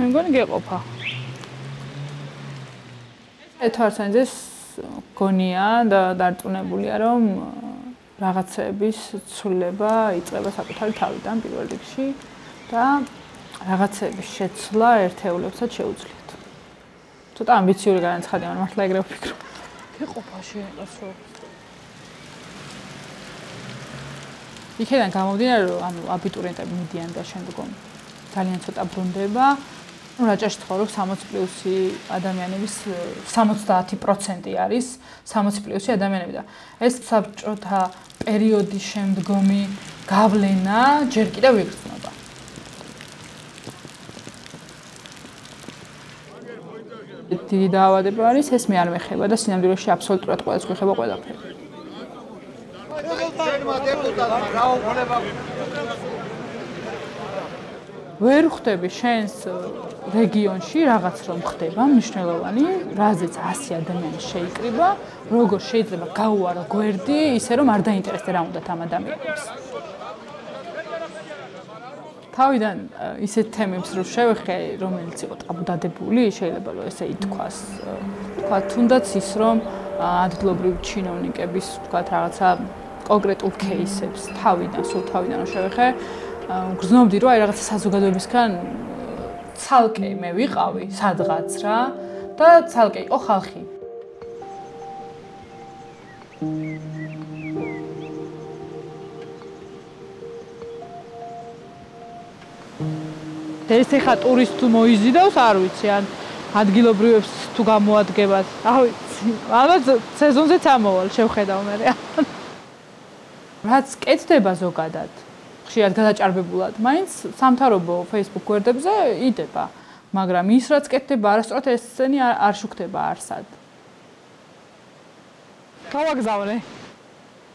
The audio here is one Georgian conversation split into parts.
ჩემგან გეყოფა. ერთვარსანძეს გონია და დარწმუნებულია, რომ რაღაცების ცვლილება იწყება საკუთარი თავიდან პირველ რიგში და რაღაცების შეცვლა ერთეულებსაც შეუძლიათ. ცოტა ამბიციური განაცხადია, მაგრამ მართლა ეგრევე ვფიქრობ. გეყოფა შეეყოსო. იქიდან გამომდინარე, რომ აბიტურიენტები მიდიან და შემდგომ ძალიან ცოტა ბრუნდება. რაჭაში ცხოვრობს 60+ ადამიანების 70% არის 60+ ადამიანები და ეს საბჭოთა პერიოდის შემდგომი გავლენა ჯერ კიდევ იგრძნობა. დიდი დაავადება არის, ეს მე არ მეხება და სინამდვილეში აბსოლუტურად ყველას გვეხება ყველაფერი. ვერ ხვდები შენს რეგიონში რაღაც რომ ხდება მნიშვნელოვანი, რაზეც 100 ადამიანი შეიკრიბა, როგორ შეიძლება გაუარო გვერდი, ისე რომ არ დაინტერესდება რა უნდათ ამ ადამიანებს. თავიდან ისეთ თემებს რო შევეხე, რომელიც იყო ტაბუდადებული, შეიძლება რომ ესე ითქვას. თქვა თუნდაც ის რომ ადგილობრივი ჩინოვნიკების თქვა რაღაცა კონკრეტულ кейსებს თავიდან რომ შევეხე, გრძნობდი რომ აი რაღაცა საზოგადოებისგან ცალკე მე ვიყავი სადღაც რა და ცალკე იყო ხალხი. ეს ხა ტურისტ თუ მოიზიდავს, არ ვიცი, ან ადგილობრივებს თუ გამოადგებათ. არ ვიცი. ალბათ სეზონზეც ამოვალ, შევხედავ მე. რაც კეთდება ზოგადად, ხშირად გადაჭარბებულად, მაინც სამთავრობო Facebook გვერდებზე იდება, მაგრამ ის რაც კეთდება არასწორად ეს სცენი არ შუქდება არსად. გავაგზავნე.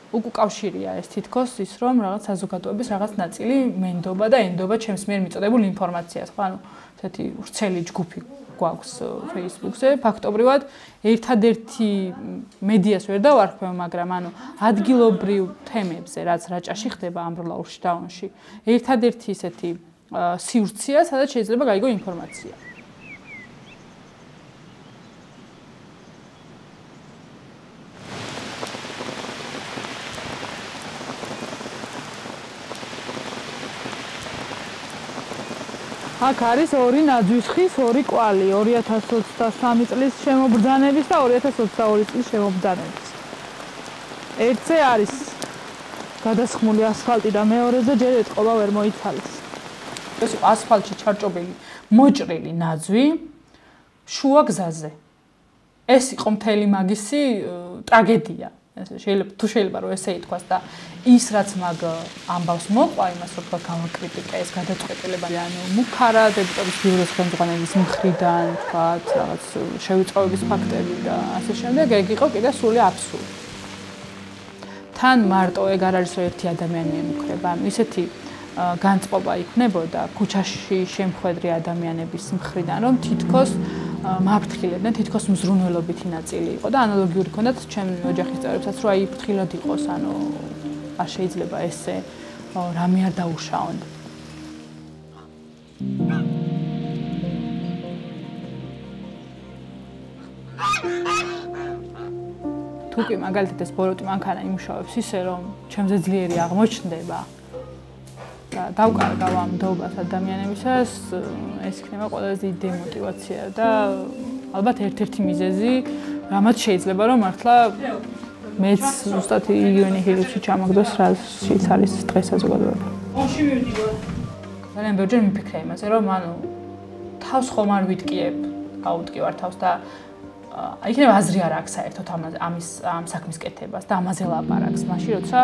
უკავშირია ეს თითქოს ის რომ რაღაც საზოგადოების რაღაც ნაწილი მენდობა და ენდობა ჩემს მიერ მიწოდებულ ინფორმაციას, ხო, ანუ ესეთი ვრცელი ჯგუფი გვაქვს Facebook-ზე, ფაქტობრივად ერთადერთი მედიას ვერ დავარქვევ, მაგრამ ანუ ადგილობრივ თემებზე, რაც რაჭაში ხდება ამბროლაურში დაუნში, ერთადერთი ესეთი სივრცეა, სადაც შეიძლება გაიგო ინფორმაცია. აქ არის ორი ნაძვის ხის ორი კვალი 2023 წლის შემობრძანების და 2022 წლის შემობრძანების. ერთზე არის გადასხმული ასფალტი და მეორეზე ჯერ ეთყობა ვერ მოიცალეს. ეს იყო ასფალტში ჩარჭობილი მოჭრილი ნაძვი შუა გზაზე. ეს იყო მთელი მაგისი ტრაგედია. შეიძლება რომ ესე ითქვას და ის რაც მაგ ამბავს მოყვა იმას რომ თქვა გამოკრიტიკა ეს გადაწყვეტილება ანუ მუქარა დეპუტატის ბიუროს ხელმძღვანელის მხრიდან თქვა რაღაც შევიწოვების ფაქტები და ასე შემდეგ ეგ იყო კიდე სრული აბსურდი. თან მარტო ეგ არ არის რომ ერთი ადამიანი ემუქრება ანუ ისეთი განწყობა იქნებოდა ქუჩაში შემხვედრი ადამიანების მხრიდან რომ თითქოს მაფრთხილებდნენ თითქოს მზრუნველობითი ნაწილი იყო და ანალოგიური ჰქონდათ ჩემი ოჯახის წევრებსაც რომ აი ფრთხილად იყოს ანუ არ შეიძლება ესე რამე არ დაუშაონ. თუკი მაგალითად ეს ბოროტი მანქანა იმუშავებს ისე რომ ჩემზე ძლიერი აღმოჩნდება და დავკარგავ ამ ნდობას ადამიანებისას ეს იქნება ყველაზე დიდი დემოტივაცია და ალბათ ერთ-ერთი მიზეზი რამაც შეიძლება რომ მართლა მეც ზუსტად იგივე ნიჰილიზმში ჩამაგდოს რაშიც არის დღეს საზოგადოება. ოში მივდივარ. ძალიან ბევრჯერ მიფიქრე იმაზე რომ ანუ თავს ხომ არ ვიტკიებ, აუტკივარ თავს და იქნება აზრი არ აქვს საერთოდ ამ საქმის კეთებას და ამაზე ლაპარაკს. მაშინ როცა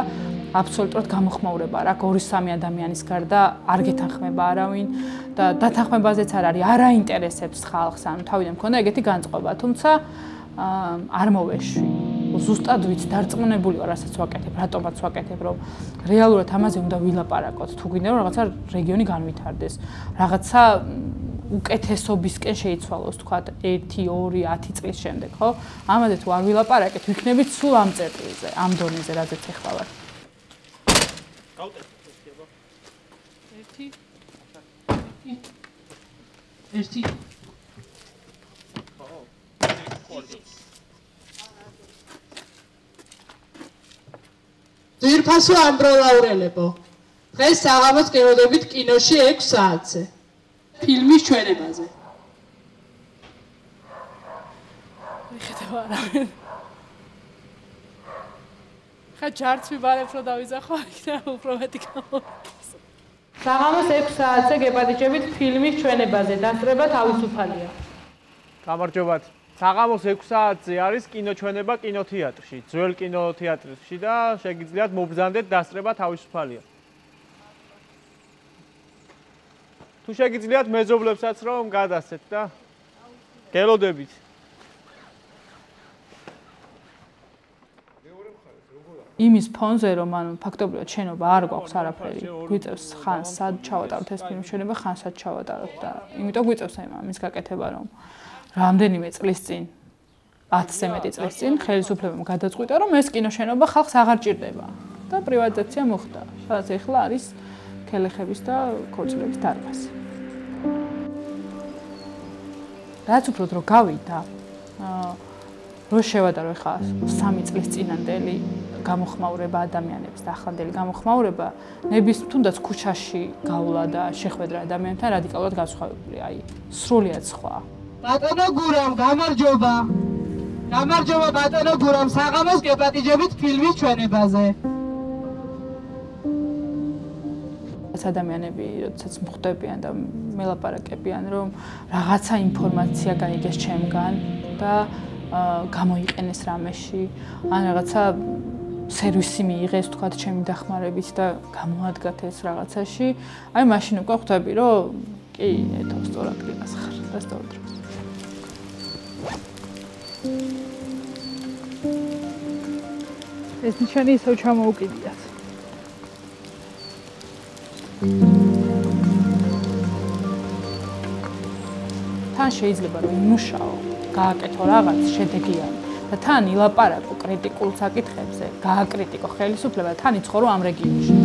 აბსოლუტურად გამოხმაურება არ აქვს 2-3 ადამიანის გარდა არ გეთანხმება არავინ და დათანხმებაზეც არ არის, არ აინტერესებს ხალხს, ანუ თავიდან მქონდა ეგეთი განწყობა, თუმცა არ მოვეშვი. ზუსტად ვიცი, დარწმუნებული ვარ, რასაც ვაკეთებ, რატომაც ვაკეთებ, რომ რეალურად ამაზე უნდა ვილაპარაკოთ, თუ გვინდა რომ რაღაცა რეგიონი განვითარდეს, რაღაცა უკეთესობისკენ შეიცვალოს, თქვა 1, 2, 10 წლის შემდეგ, ხო? ამაზე თუ არ ვილაპარაკეთ, ვიქნებით სულ ამ წერტილზე, ამ დონეზე, რაზეც ახლა ვარ. გავწერთ ეს კი აბა. 1 ერთი ძვირფასო ამბროლაურელებო დღეს საღამოს გელოდებით კინოში 6 საათზე ფილმის ჩვენებაზე მიხედავ არა ხა ჯარც მიბარებს რომ დავიზახო იქ და უფრო მეტი გამოვიქეს საღამოს 6 საათზე გეპატიჭებით ფილმის ჩვენებაზე დასწრება თავისუფალია გამარჯობათ საღამოს 6 საათზე არის კინოჩვენება კინოთეატრში ძველ კინოთეატრში და შეგიძლიათ მობრძანდეთ დასწრება თავისუფალია თუ შეგიძლიათ მეზობლებსაც რომ გადასცეთ და გელოდებით იმის ფონზე რომ ანუ ფაქტობრივად შენობა არ გვაქვს არაფერი გვიწევს ხან სად ჩავატაროთ ეს ფილმის ჩვენება ხან სად ჩავატაროთ და იმიტომ გვიწევს ამის გაკეთება რომ რამდენიმე წლის წინ 10-ზე მეტი წლის წინ ხელისუფლებამ გადაწყვიტა რომ ეს კინოშენობა ხალხს აღარ ჭირდება და პრივატიზაცია მოხდა სადაც ეხლა არის ქელეხების და ქორწილების დარბაზი რაც უფრო დრო გავიდა რო შევადარო ხა 3 წლის წინანდელი გამოხმაურება ადამიანების და ახლანდელი გამოხმაურება ნების თუნდაც ქუჩაში გავლა და შეხვედრა ადამიანთან რადიკალურად განსხვავებული აი სრულიად სხვა ბატონო გურამ გამარჯობა გამარჯობა ბატონო გურამ საღამოს გეპატიჭებით ფილმის ჩვენებაზე ადამიანები როდესაც მხვდებიან და მელაპარაკებიან რომ რაღაცა ინფორმაცია გაიგეს ჩემგან და გამოიყენეს რამეში ან რაღაცა სერვისი მიიღეს თქვა ჩემი დახმარებით და გამოადგათ ეს რაღაცაში აი მაშინ უკვე ხვდები რომ კი ეთო სწორ ადგილას ხარ და სწორ დროს ეს ნიშანი ისევ ჩამოუკიდიათ თან შეიძლება რომ იმუშაო გააკეთო რაღაც შედეგიანი და თან ილაპარაკო კრიტიკულ საკითხებზე გააკრიტიკო ხელისუფლება თან იცხოვრო ამ რეგიონში